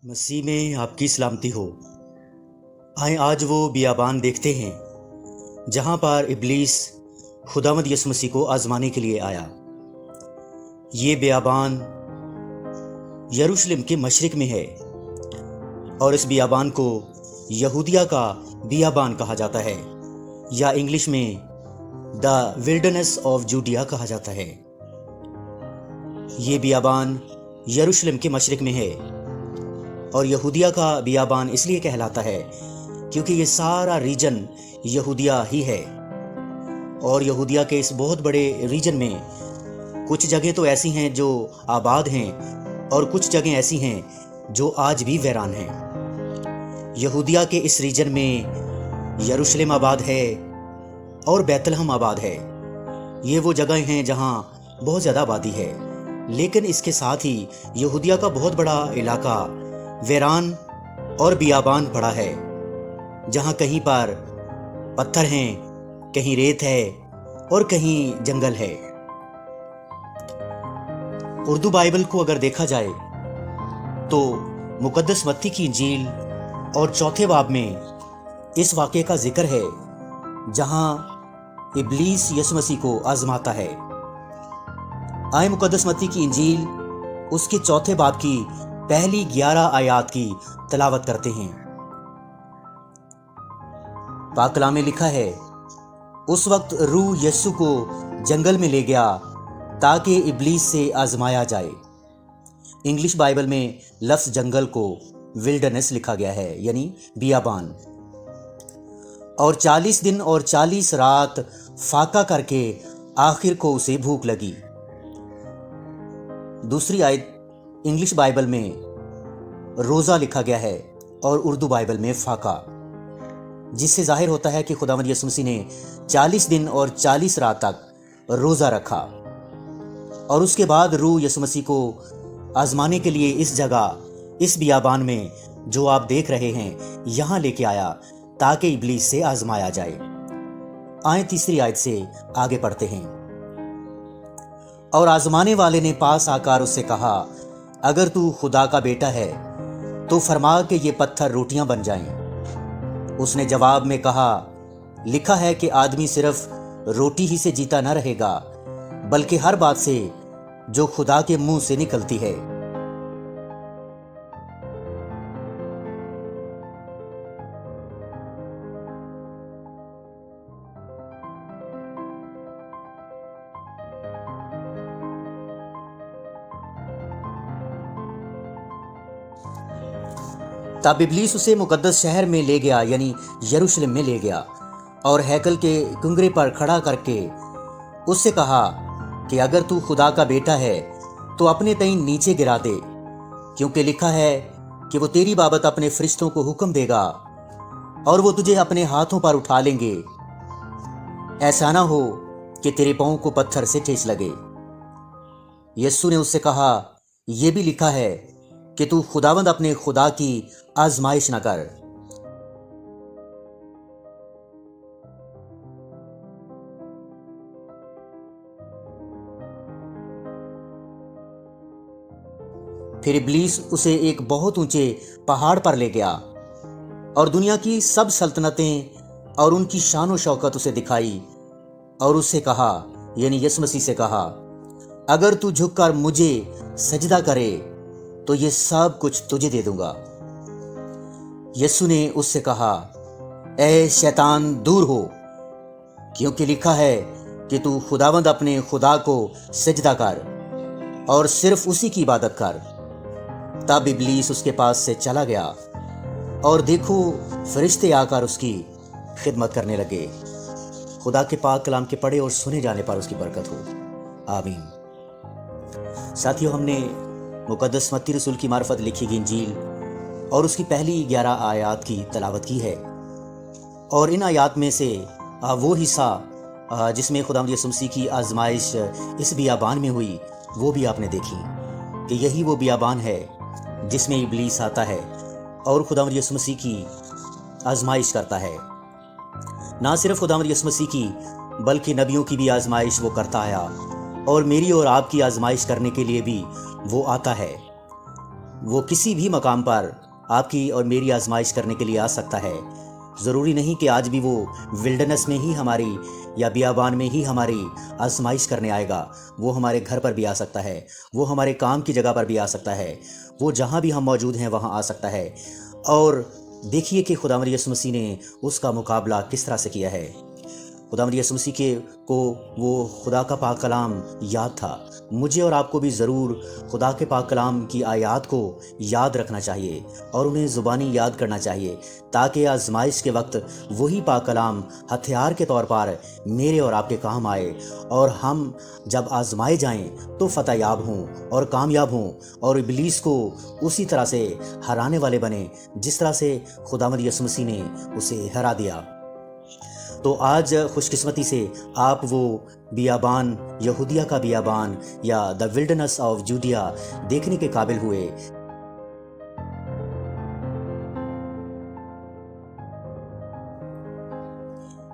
मसीह में आपकी सलामती हो। आए आज वो बियाबान देखते हैं जहाँ पर इब्लीस खुदावंद यीशु मसीह को आजमाने के लिए आया। ये बियाबान यरूशलेम के मशरिक में है और इस बियाबान को यहूदिया का बियाबान कहा जाता है या इंग्लिश में द विल्डरनेस ऑफ जूडिया कहा जाता है। ये बियाबान यरूशलेम के मशरिक में है और यहूदिया का बियाबान इसलिए कहलाता है क्योंकि ये सारा रीजन यहूदिया ही है। और यहूदिया के इस बहुत बड़े रीजन में कुछ जगह तो ऐसी हैं जो आबाद हैं और कुछ जगह ऐसी हैं जो आज भी वीरान हैं। यहूदिया के इस रीजन में यरूशलेम आबाद है और बैतलहम आबाद है। ये वो जगह हैं जहाँ बहुत ज़्यादा आबादी है, लेकिन इसके साथ ही यहूदिया का बहुत बड़ा इलाका वीरान और बियाबान पड़ा है, जहाँ कहीं पर पत्थर हैं, कहीं रेत है और कहीं जंगल है। उर्दू बाइबल को अगर देखा जाए तो मुकद्दस मत्ती की इंजील और चौथे बाब में इस वाक़े का जिक्र है जहाँ इब्लीस यीशु मसीह को आजमाता है। आए मुकद्दस मत्ती की इंजील उसके चौथे बाब की पहली 11 आयत की तलावत करते हैं। पाक कलाम में लिखा है, उस वक्त रूह यीशु को जंगल में ले गया ताकि इब्लीस से आजमाया जाए। इंग्लिश बाइबल में लफ्ज़ जंगल को विल्डरनेस लिखा गया है, यानी बियाबान। और 40 दिन और 40 रात फाका करके आखिर को उसे भूख लगी। दूसरी आयत इंग्लिश बाइबल में रोज़ा लिखा गया है और उर्दू बाइबल में फाका, जिससे जाहिर होता है कि खुदावंद यीशु मसीह ने 40 दिन और 40 रात तक रोज़ा रखा और उसके बाद रूह यीशु मसीह को आजमाने के लिए इस जगह, इस बियाबान में जो आप देख रहे हैं, यहाँ लेके आया ताकि इब्लीस से आजमाया जाए। आए तीसरी आयत से आगे पढ़ते हैं। और आजमाने वाले ने पास आकर उससे कहा, अगर तू खुदा का बेटा है तो फरमा के ये पत्थर रोटियां बन जाएं। उसने जवाब में कहा, लिखा है कि आदमी सिर्फ रोटी ही से जीता न रहेगा बल्कि हर बात से जो खुदा के मुंह से निकलती है। तब इब्लीस उसे मुकद्दस शहर में ले गया, यानी यरूशलेम में ले गया और हैकल के कुंगरे पर खड़ा करके उससे कहा कि अगर तू खुदा का बेटा है तो अपने तईं नीचे गिरा दे, क्योंकि लिखा है कि वो तेरी बाबत अपने फरिश्तों को हुक्म देगा और वो तुझे अपने हाथों पर उठा लेंगे, ऐसा ना हो कि तेरे पांव को पत्थर से ठेस लगे। यीशु ने उससे कहा, यह भी लिखा है कि तू खुदावंद अपने खुदा की आजमाइश न कर। फिर इब्लीस उसे एक बहुत ऊंचे पहाड़ पर ले गया और दुनिया की सब सल्तनतें और उनकी शान और शौकत उसे दिखाई और उससे कहा, यानी यीशु मसीह से कहा, अगर तू झुककर मुझे सजदा करे तो ये सब कुछ तुझे दे दूंगा। यीशु ने उससे कहा, ए शैतान दूर हो, क्योंकि लिखा है कि तू खुदावंद अपने खुदा को सजदा कर और सिर्फ उसी की इबादत कर। तब इब्लीस उसके पास से चला गया और देखो फरिश्ते आकर उसकी खिदमत करने लगे। खुदा के पाक कलाम के पढ़े और सुने जाने पर उसकी बरकत हो, आमीन। साथियों, हमने मुकद्दस मत्ती रसूल की मार्फत लिखी गई इंजील और उसकी पहली 11 आयत की तलावत की है। और इन आयत में से वो हिस्सा जिसमें खुदावंद यीशु मसीह की आजमाइश इस बियाबान में हुई, वो भी आपने देखी कि यही वो बियाबान है जिसमें इब्लीस आता है और खुदावंद यीशु मसीह की आजमाइश करता है। ना सिर्फ खुदावंद यीशु मसीह की बल्कि नबियों की भी आजमाइश वो करता आया और मेरी और आपकी आजमाइश करने के लिए भी वो आता है। وہ کسی بھی مقام پر آپ کی اور میری آزمائش کرنے کے لیے آ سکتا ہے۔ ضروری نہیں کہ آج بھی وہ ولڈرنس میں ہی ہماری یا بیابان میں ہی ہماری آزمائش کرنے آئے گا۔ وہ ہمارے گھر پر بھی آ سکتا ہے، وہ ہمارے کام کی جگہ پر بھی آ سکتا ہے، وہ جہاں بھی ہم موجود ہیں وہاں آ سکتا ہے۔ اور دیکھیے کہ خداوند یسوع مسیح نے اس کا مقابلہ کس طرح سے کیا ہے۔ خداوند یسوع مسیح کو وہ خدا کا پاک کلام یاد تھا۔ مجھے اور آپ کو بھی ضرور خدا کے پاک کلام کی آیات کو یاد رکھنا چاہیے اور انہیں زبانی یاد کرنا چاہیے، تاکہ آزمائش کے وقت وہی پاک کلام ہتھیار کے طور پر میرے اور آپ کے کام آئے، اور ہم جب آزمائے جائیں تو فتح یاب ہوں اور کامیاب ہوں، اور ابلیس کو اسی طرح سے ہرانے والے بنیں جس طرح سے خداوند یسوع مسیح نے اسے ہرا دیا۔ تو آج خوش قسمتی سے آپ وہ بیابان، یہودیہ کا بیابان یا دا ولڈرنس آف جوڈیا دیکھنے کے قابل ہوئے۔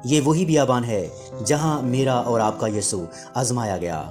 یہ وہی بیابان ہے جہاں میرا اور آپ کا یسوع آزمایا گیا۔